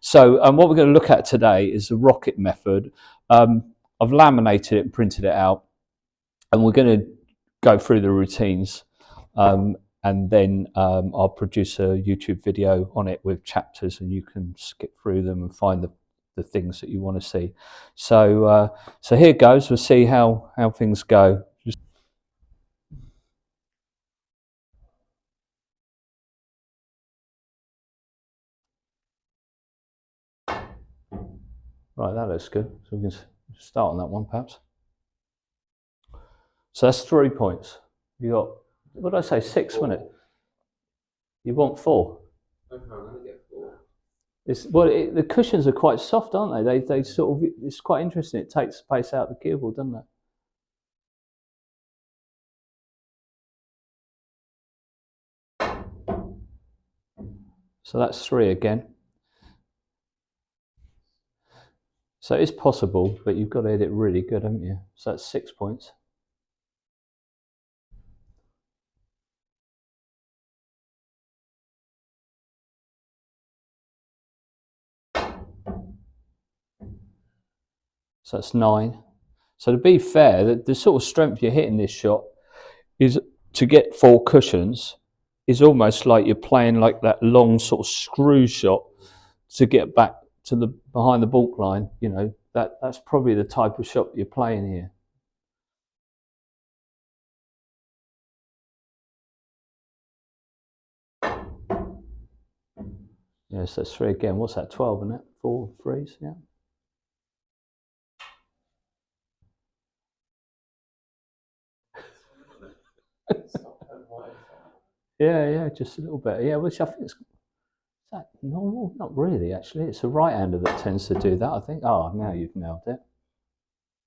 So what we're going to look at today is the rocket method. I've laminated it and printed it out, and we're going to go through the routines, and then I'll produce a YouTube video on it with chapters, and you can skip through them and find the things that you want to see. So so here goes. We'll see how things go. Right, that looks good. So we can start on that one, perhaps. So that's 3 points. You got, what did I say, 6, wasn't it? You want 4. Okay, I'm going to get 4. The cushions are quite soft, aren't they? They sort of, it's quite interesting. It takes the pace out of the cue ball, doesn't it? So that's 3 again. So it's possible, but you've got to hit it really good, haven't you? So that's 6 points. So that's 9. So to be fair, the sort of strength you're hitting this shot is to get 4 cushions is almost like you're playing like that long sort of screw shot to get back to the behind the baulk line. You know, that's probably the type of shot you're playing here. Yes, that's 3 again. What's that? 12, isn't it? 4 threes, yeah. Yeah, just a little bit. Yeah, which I think is that normal? Not really, actually. It's a right-hander that tends to do that, I think. Oh, now you've nailed it.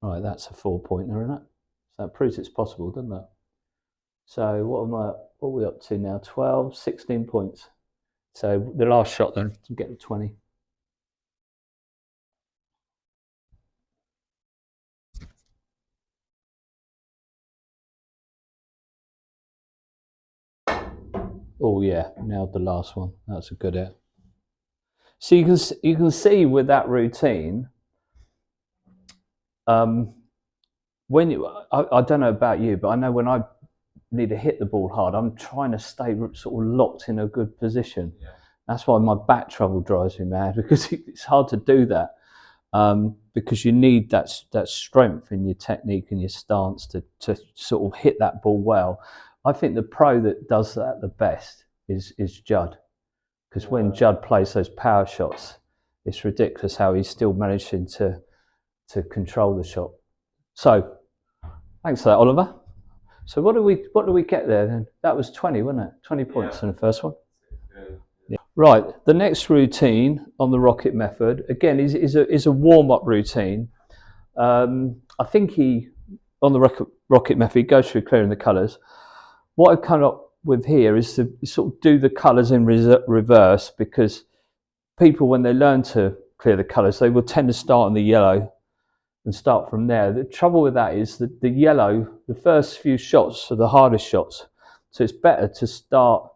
Right, that's a 4-pointer, isn't it? So that proves it's possible, doesn't it? So what are we up to now? 12, 16 points. So the last shot then to get to 20. Oh yeah, nailed the last one. That's a good hit. So you can see with that routine, when I don't know about you, but I know when I need to hit the ball hard, I'm trying to stay sort of locked in a good position. Yeah. That's why my back trouble drives me mad, because it's hard to do that, because you need that strength in your technique and your stance to sort of hit that ball well. I think the pro that does that the best is Judd, because when Judd plays those power shots, it's ridiculous how he's still managing to control the shot. So thanks for that, Oliver. So what do we get there then? That was 20, wasn't it? 20 points in the first one. Yeah. Right. The next routine on the rocket method again is a warm up routine. I think on the rocket method he goes through clearing the colours. What I've come up with here is to sort of do the colours in reverse, because people, when they learn to clear the colours, they will tend to start on the yellow and start from there. The trouble with that is that the yellow, the first few shots are the hardest shots. So it's better to start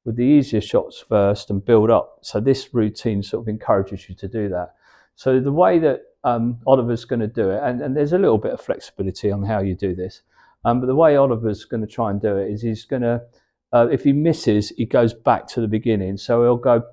with the easier shots first and build up. So this routine sort of encourages you to do that. So the way that Oliver's going to do it, and there's a little bit of flexibility on how you do this, but the way Oliver's going to try and do it is he's going to, if he misses, he goes back to the beginning. So he'll go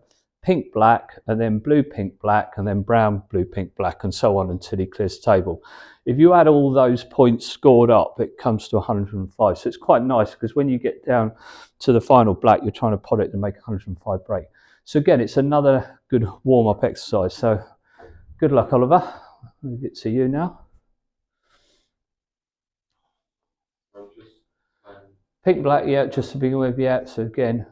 pink, black, and then blue, pink, black, and then brown, blue, pink, black, and so on until he clears the table. If you add all those points scored up, it comes to 105. So it's quite nice, because when you get down to the final black, you're trying to pot it to make 105 break. So again, it's another good warm-up exercise. So good luck, Oliver. I'll leave it to you now. Pink, black, yeah, just to begin with, yeah. So again,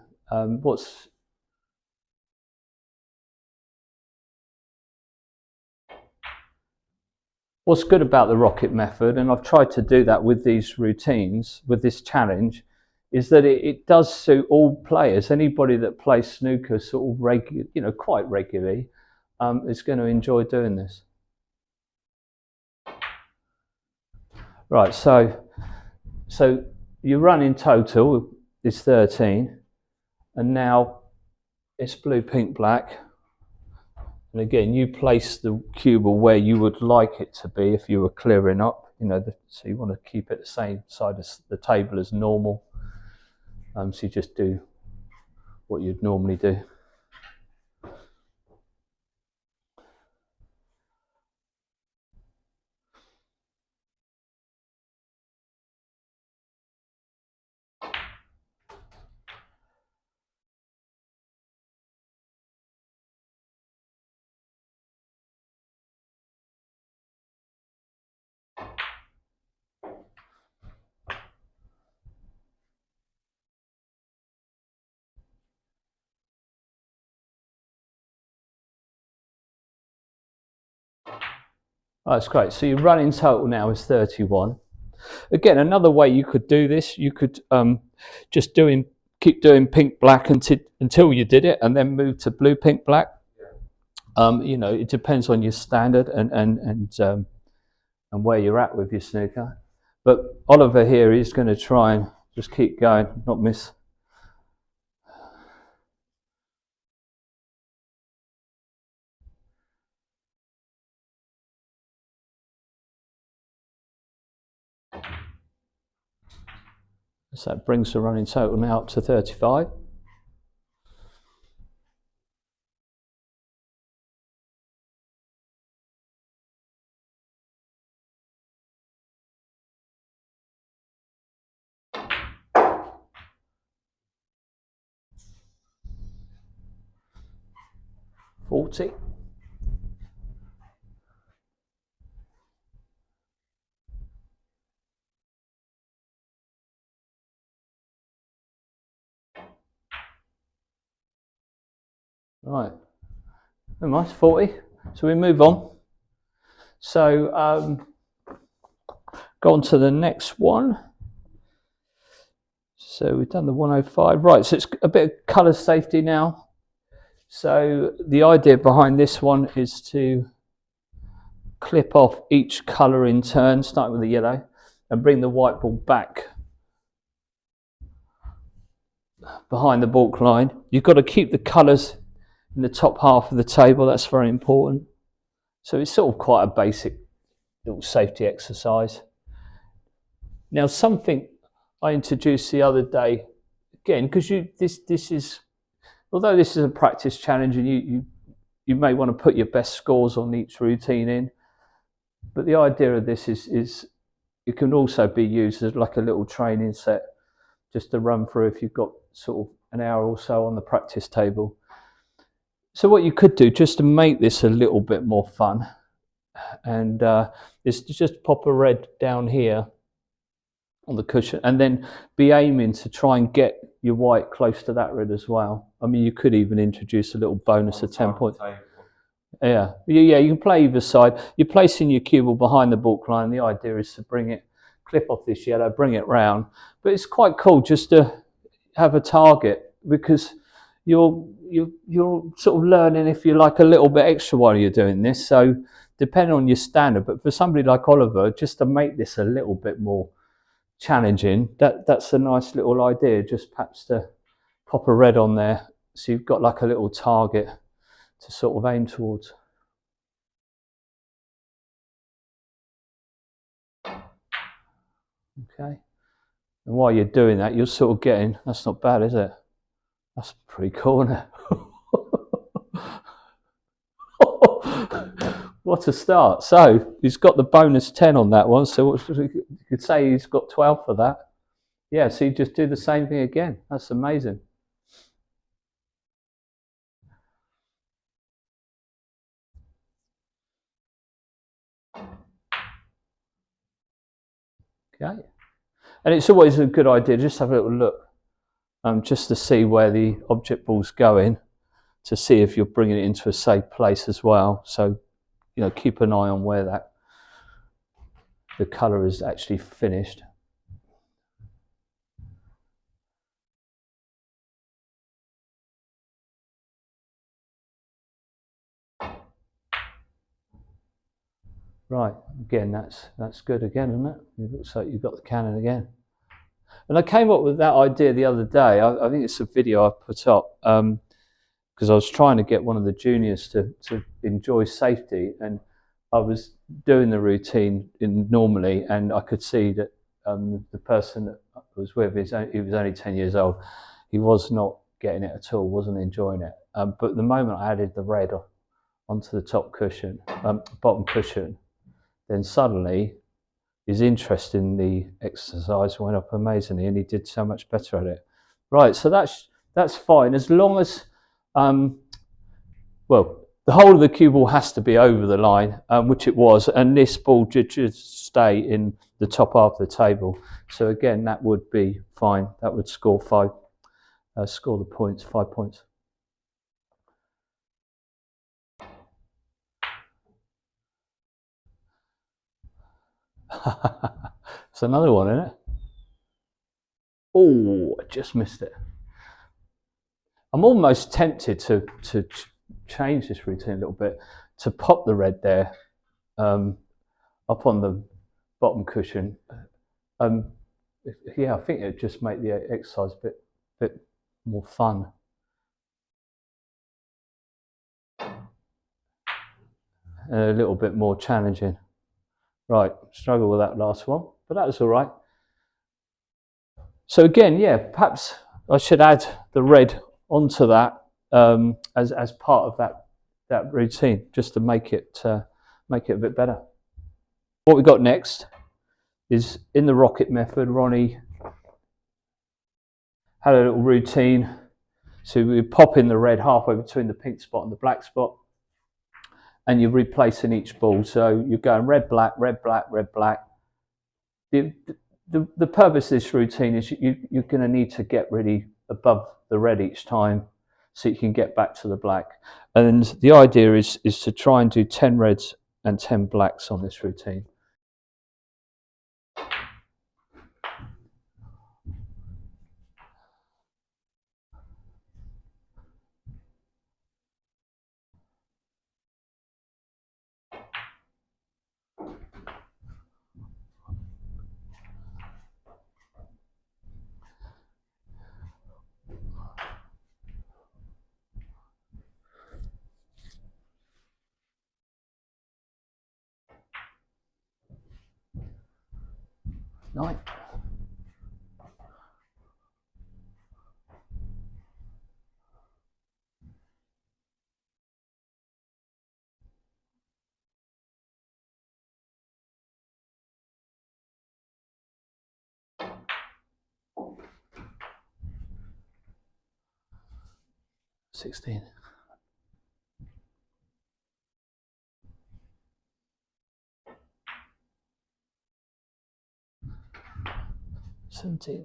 What's good about the rocket method, and I've tried to do that with these routines, with this challenge, is that it does suit all players. Anybody that plays snooker sort of quite regularly, is going to enjoy doing this. Right, so your run in total is 13, and now it's blue, pink, black. And again, you place the cubel where you would like it to be if you were clearing up. So you want to keep it the same side as the table as normal. So you just do what you'd normally do. Oh, that's great. So your running total now is 31. Again, another way you could do this, you could just keep doing pink black until you did it, and then move to blue pink black. It depends on your standard and where you're at with your snooker. But Oliver here is going to try and just keep going, not miss. So that brings the running total now up to 35. $40. Right, nice, 40. So we move on. So go on to the next one. So we've done the 105. Right, so it's a bit of colour safety now. So the idea behind this one is to clip off each colour in turn, starting with the yellow, and bring the white ball back behind the balk line. You've got to keep the colours in the top half of the table. That's very important. So it's sort of quite a basic little safety exercise. Now, something I introduced the other day, again, because this is, although this is a practice challenge, and you may want to put your best scores on each routine in, but the idea of this is it can also be used as like a little training set, just to run through if you've got sort of an hour or so on the practice table. So what you could do, just to make this a little bit more fun, and is to just pop a red down here on the cushion, and then be aiming to try and get your white close to that red as well. I mean, you could even introduce a little bonus of 10 points. Yeah, you can play either side. You're placing your cubel behind the balk line. The idea is to bring it, clip off this yellow, bring it round. But it's quite cool just to have a target, because you're sort of learning, if you like, a little bit extra while you're doing this. So depending on your standard, but for somebody like Oliver, just to make this a little bit more challenging, that's a nice little idea, just perhaps to pop a red on there, so you've got like a little target to sort of aim towards. Okay, and while you're doing that, you're sort of getting, that's not bad, is it? That's pretty cool, isn't it? What a start. So he's got the bonus 10 on that one, so you could say he's got 12 for that. Yeah, so you just do the same thing again. That's amazing. Okay, and it's always a good idea just have a little look, just to see where the object ball's going, to see if you're bringing it into a safe place as well. So, keep an eye on where the colour is actually finished. Right, again, that's good again, isn't it? It looks like you've got the cannon again. And I came up with that idea the other day. I think it's a video I put up. because I was trying to get one of the juniors to enjoy safety, and I was doing the routine normally, and I could see that the person that I was with, he was only 10 years old, he was not getting it at all, wasn't enjoying it. But the moment I added the red onto the top cushion, bottom cushion, then suddenly his interest in the exercise went up amazingly, and he did so much better at it. Right, so that's fine as long as, well, the whole of the cue ball has to be over the line, which it was, and this ball did just stay in the top half of the table. So again, that would be fine. That would score score the points, 5 points. It's another one, isn't it? Oh, I just missed it. I'm almost tempted to change this routine a little bit, to pop the red there up on the bottom cushion. Yeah, I think it would just make the exercise a bit more fun. And a little bit more challenging. Right, struggle with that last one, but that was all right. So again, yeah, perhaps I should add the red onto that as part of that routine, just to make it a bit better. What we got next is, in the rocket method, Ronnie had a little routine. So we pop in the red halfway between the pink spot and the black spot, and you're replacing each ball. So you're going red, black, red, black, red, black. The purpose of this routine is you're going to need to get really above the red each time, so you can get back to the black. And the idea is to try and do 10 reds and 10 blacks on this routine. Nine. $16. 17.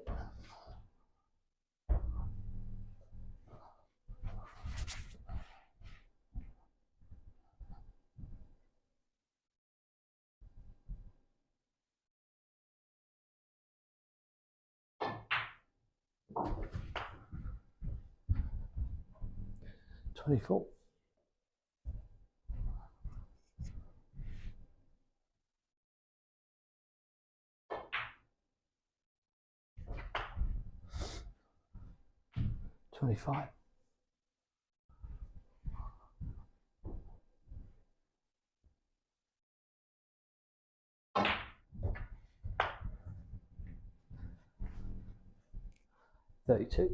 24. 25. 32.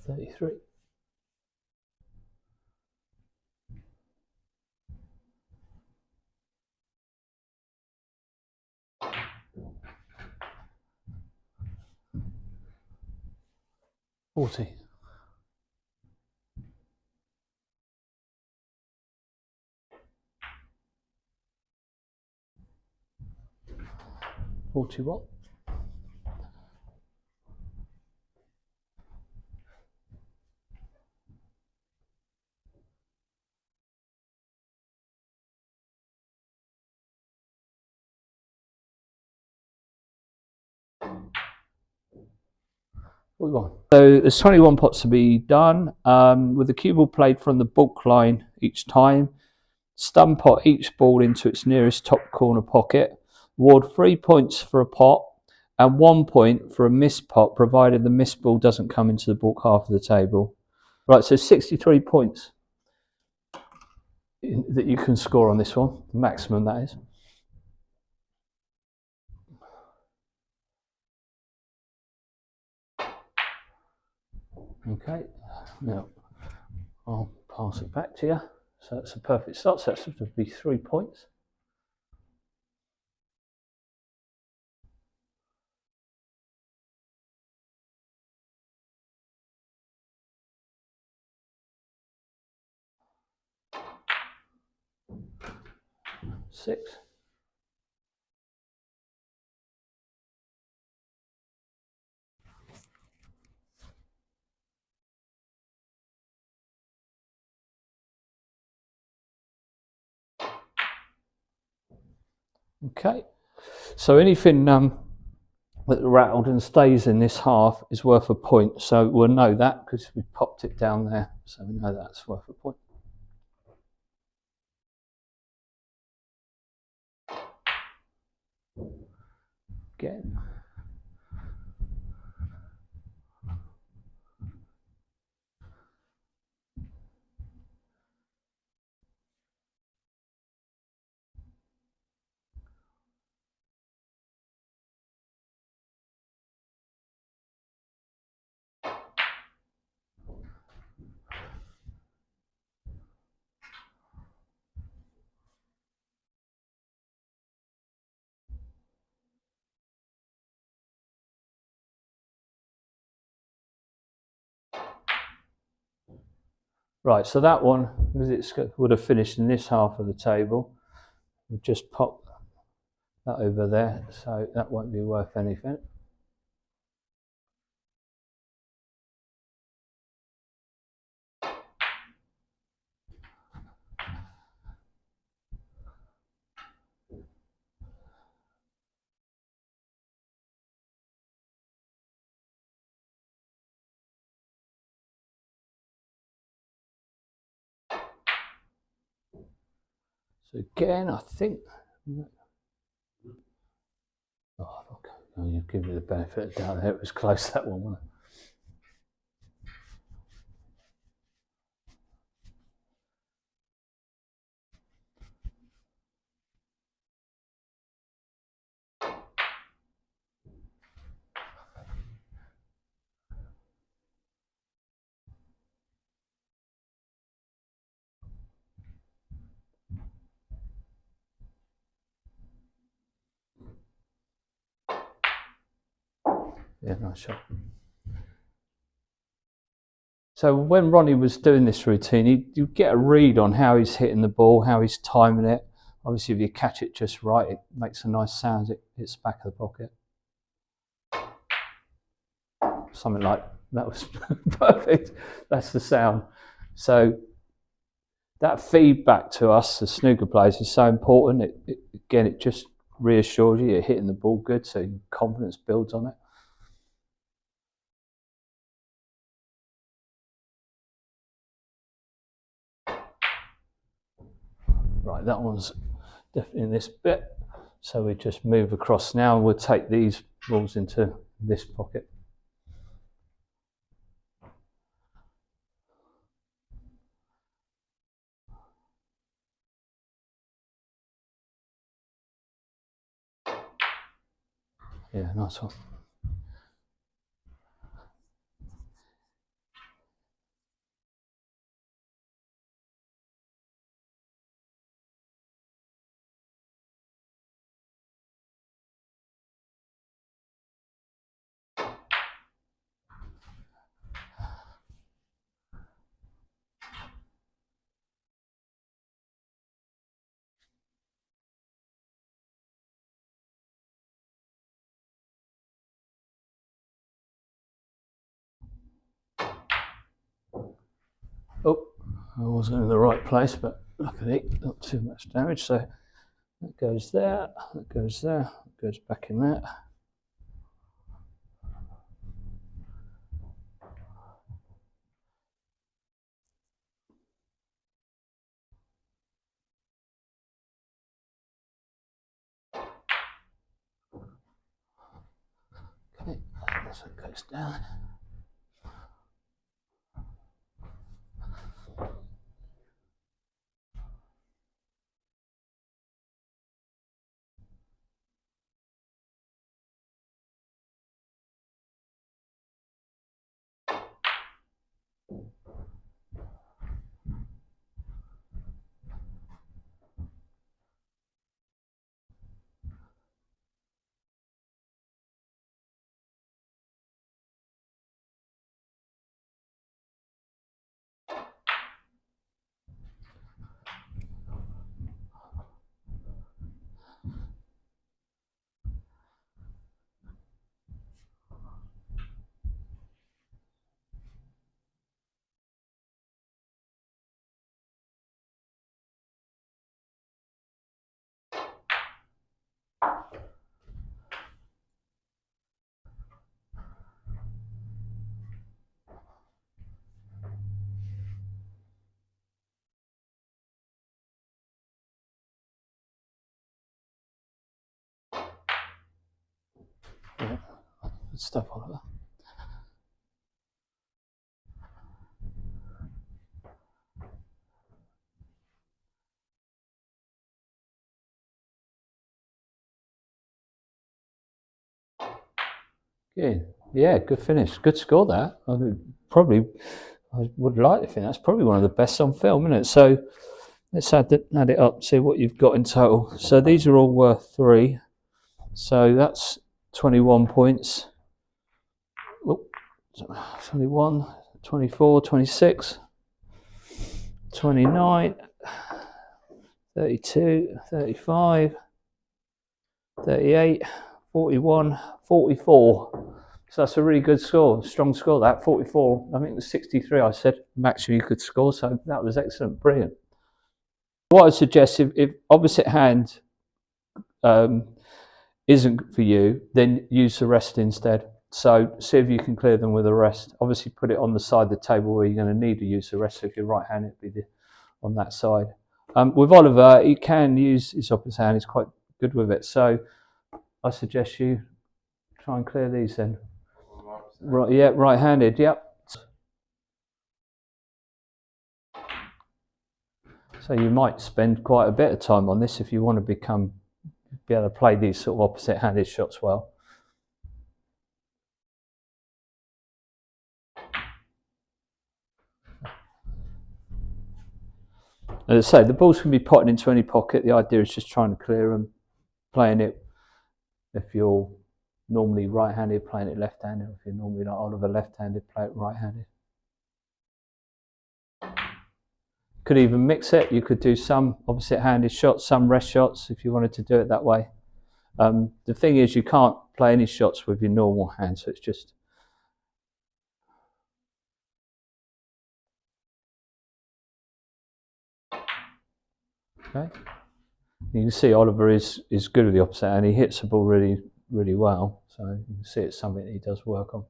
33. 40. 41. What we want? So there's 21 pots to be done with the cue ball played from the bulk line each time. Stun pot each ball into its nearest top corner pocket. Award 3 points for a pot and 1 point for a missed pot, provided the missed ball doesn't come into the bulk half of the table. Right, so 63 points that you can score on this one, the maximum that is. Okay, now I'll pass it back to you. So that's a perfect start, so that's supposed to be 3 points. Six. Okay, so anything that rattled and stays in this half is worth a point. So we'll know that because we popped it down there. So we know that's worth a point. Again. Right, so that one, because it would have finished in this half of the table, we'll just pop that over there, so that won't be worth anything. So again, I think, oh, okay. You've given me the benefit of the doubt there. It was close, that one, wasn't it? Yeah, nice shot. So when Ronnie was doing this routine, you get a read on how he's hitting the ball, how he's timing it. Obviously, if you catch it just right, it makes a nice sound. It hits the back of the pocket. Something like that was perfect. That's the sound. So that feedback to us, the snooker players, is so important. Again, it just reassures you you're hitting the ball good, so your confidence builds on it. Right, that one's definitely in this bit. So we just move across now. We'll take these balls into this pocket. Yeah, nice one. Oh, I wasn't in the right place, but luckily not too much damage. So that goes there, that goes there, that goes back in there. So it goes down. Yeah, good stuff, Oliver. Good. Yeah, good finish. Good score that. I would like to think that's probably one of the best on film, isn't it? So let's add it up, see what you've got in total. So these are all worth 3. So that's 21 points. Oh, 21, 24, 26, 29, 32, 35, 38, 41, 44. So that's a really good score, strong score that, 44. I think it was 63 I said maximum you could score, so that was excellent, brilliant. What I suggest, if opposite hand isn't for you, then use the rest instead. So see if you can clear them with the rest. Obviously put it on the side of the table where you're going to need to use the rest. So if you're right handed, it'd be on that side. With Oliver, he can use his opposite hand, he's quite good with it. So I suggest you try and clear these then. Right, yeah, right-handed, yep. So you might spend quite a bit of time on this if you want to be able to play these sort of opposite-handed shots well. As I say, the balls can be potted into any pocket. The idea is just trying to clear them, playing it. If you're normally right-handed, playing it left-handed. If you're normally like Oliver left-handed, play it right-handed. Could even mix it. You could do some opposite-handed shots, some rest shots if you wanted to do it that way. The thing is, you can't play any shots with your normal hand, so it's just. Okay. You can see Oliver is good with the opposite hand. He hits the ball really, really well. So you can see it's something that he does work on.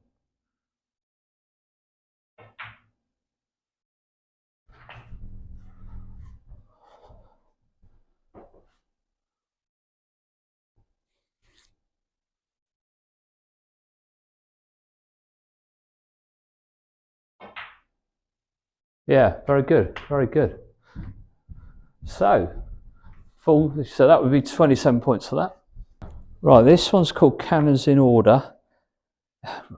Yeah, very good, very good. So that would be 27 points for that. Right, this one's called Cannons in Order.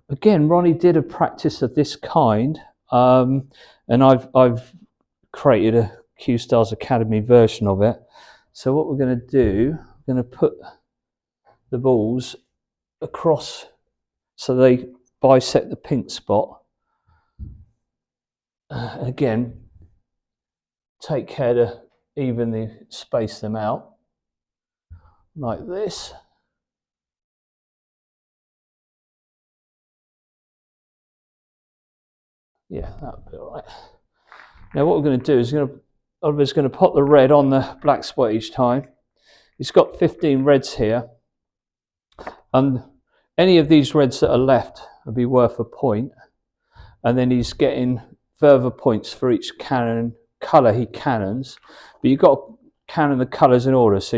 Again, Ronnie did a practice of this kind, and I've created a Cuestars Academy version of it. So what we're going to do, we're going to put the balls across so they bisect the pink spot. Again, take care to evenly space them out like this. Yeah, that'll be all right. Now what we're going to do is Oliver's going to pop the red on the black spot each time. He's got 15 reds here, and any of these reds that are left will be worth a point, and then he's getting further points for each colour he cannons. But you've got to cannon the colours in order, so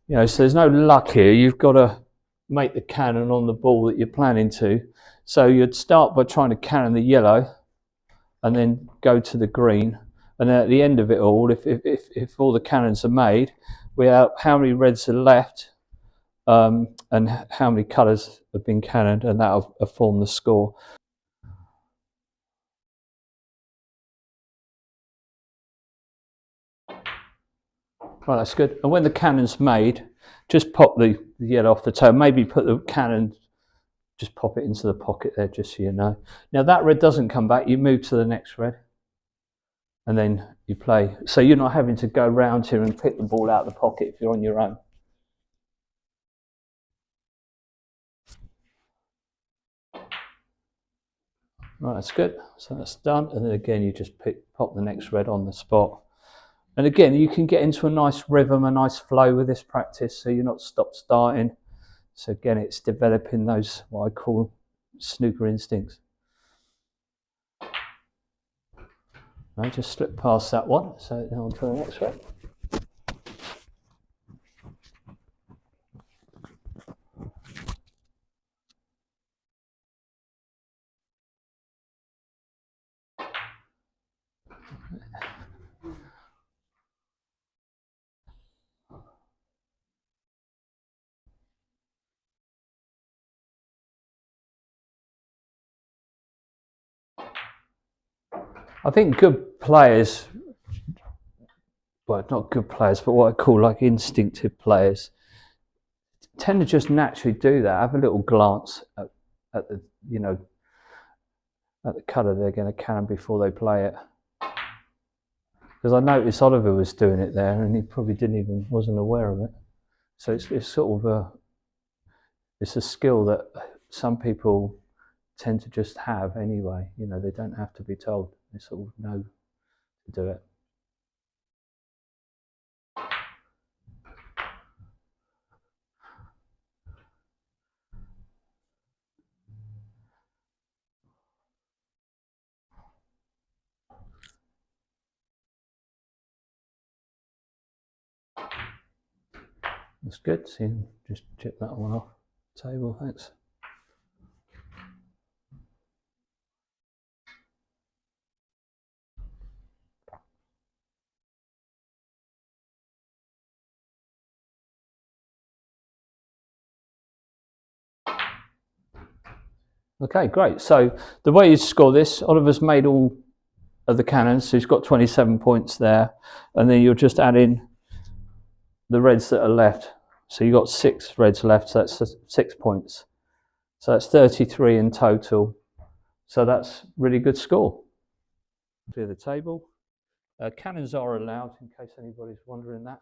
so there's no luck here. You've got to make the cannon on the ball that you're planning to. So you'd start by trying to cannon the yellow and then go to the green. And then at the end of it all, if all the cannons are made, we have how many reds are left and how many colours have been cannoned, and that'll form the score. Right, that's good. And when the cannon's made, just pop the yellow off the toe. Maybe put the cannon, just pop it into the pocket there, just so you know. Now that red doesn't come back, you move to the next red. And then you play. So you're not having to go round here and pick the ball out of the pocket if you're on your own. Right, that's good. So that's done. And then again, you just pop the next red on the spot. And again, you can get into a nice rhythm, a nice flow with this practice, so you're not stop-starting. So again, it's developing those, what I call snooker instincts. I just slip past that one, so now on to the next one. I think good players, well, not good players, but what I call like instinctive players, tend to just naturally do that. Have a little glance at the, you know, at the colour they're going to cannon before they play it. Because I noticed Oliver was doing it there, and he probably wasn't aware of it. So it's sort of it's a skill that some people tend to just have anyway. You know, they don't have to be told; they sort of know to do it. That's good. So you just chip that one off the table. Thanks. Okay, great. So the way you score this, Oliver's made all of the cannons, so he's got 27 points there, and then you'll just add in the reds that are left. So you've got 6 reds left, so that's 6 points. So that's 33 in total. So that's really good score. Clear the table. Cannons are allowed, in case anybody's wondering that.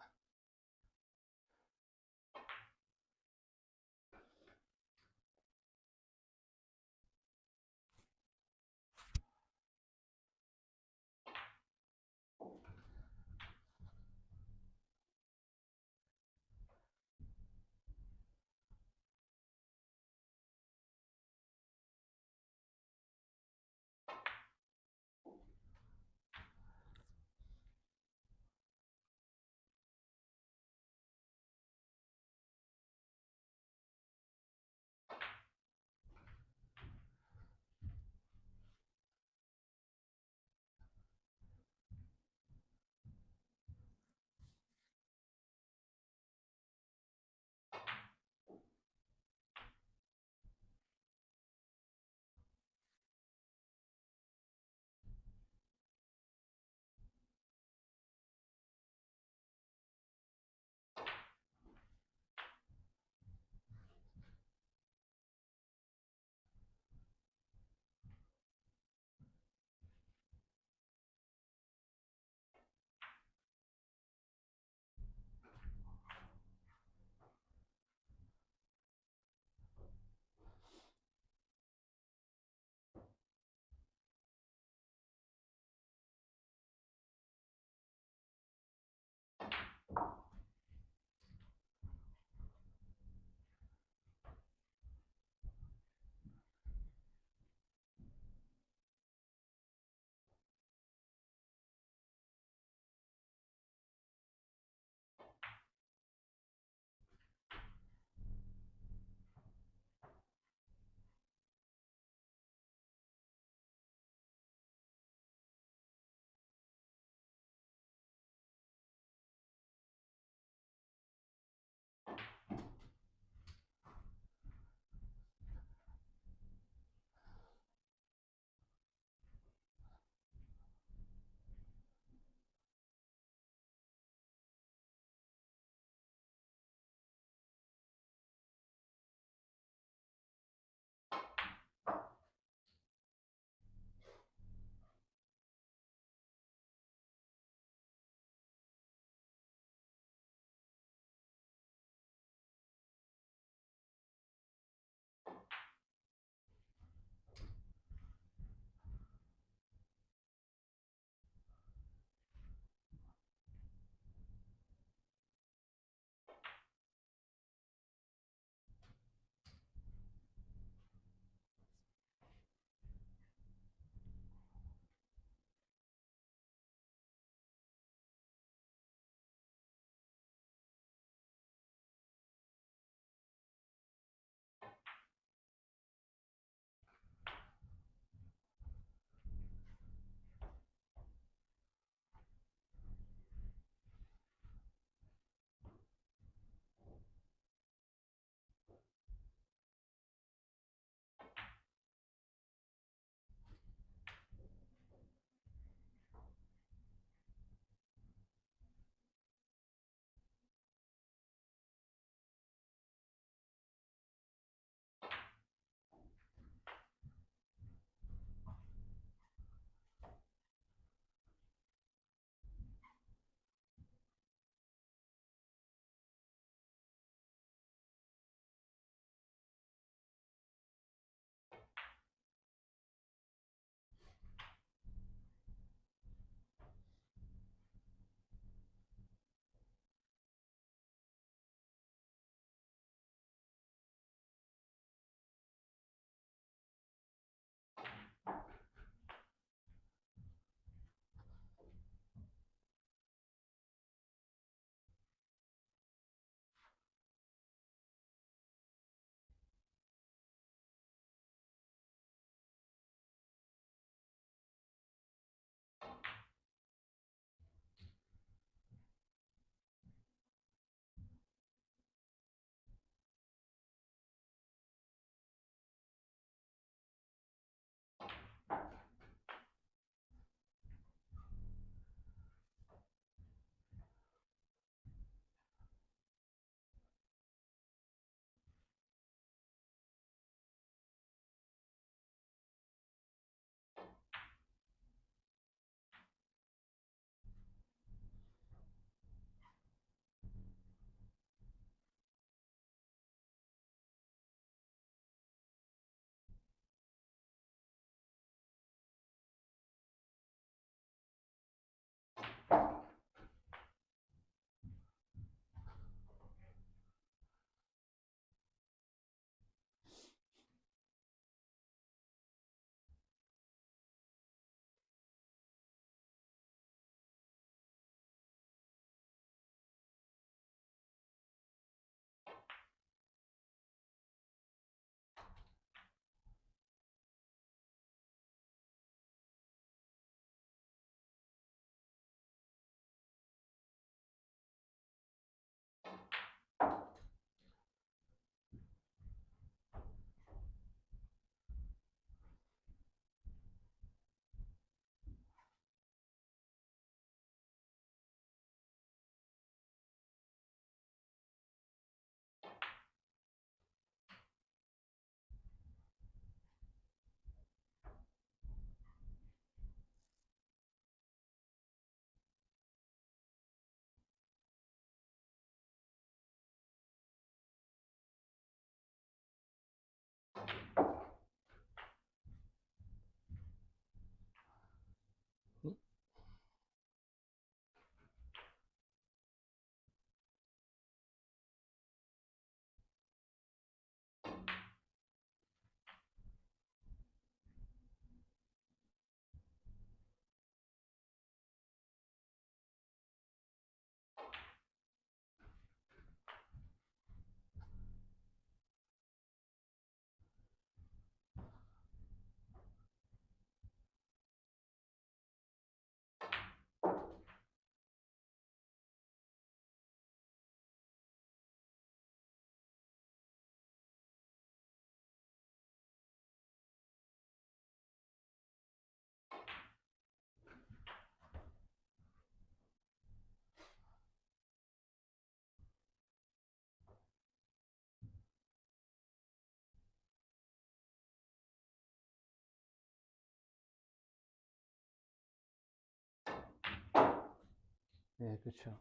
Yeah, good shot.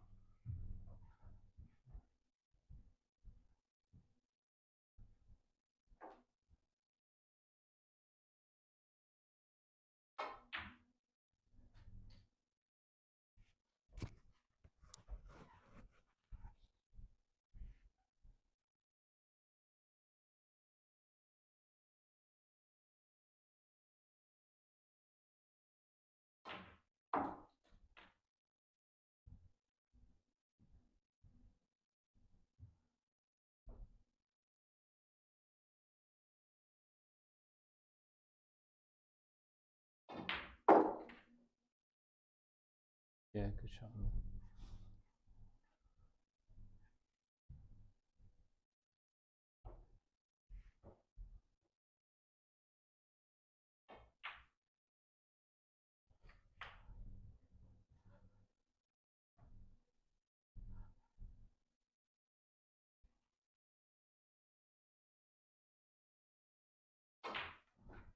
Yeah, good shot.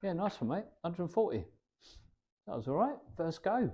Yeah, nice one, mate. 140. That was all right. First go.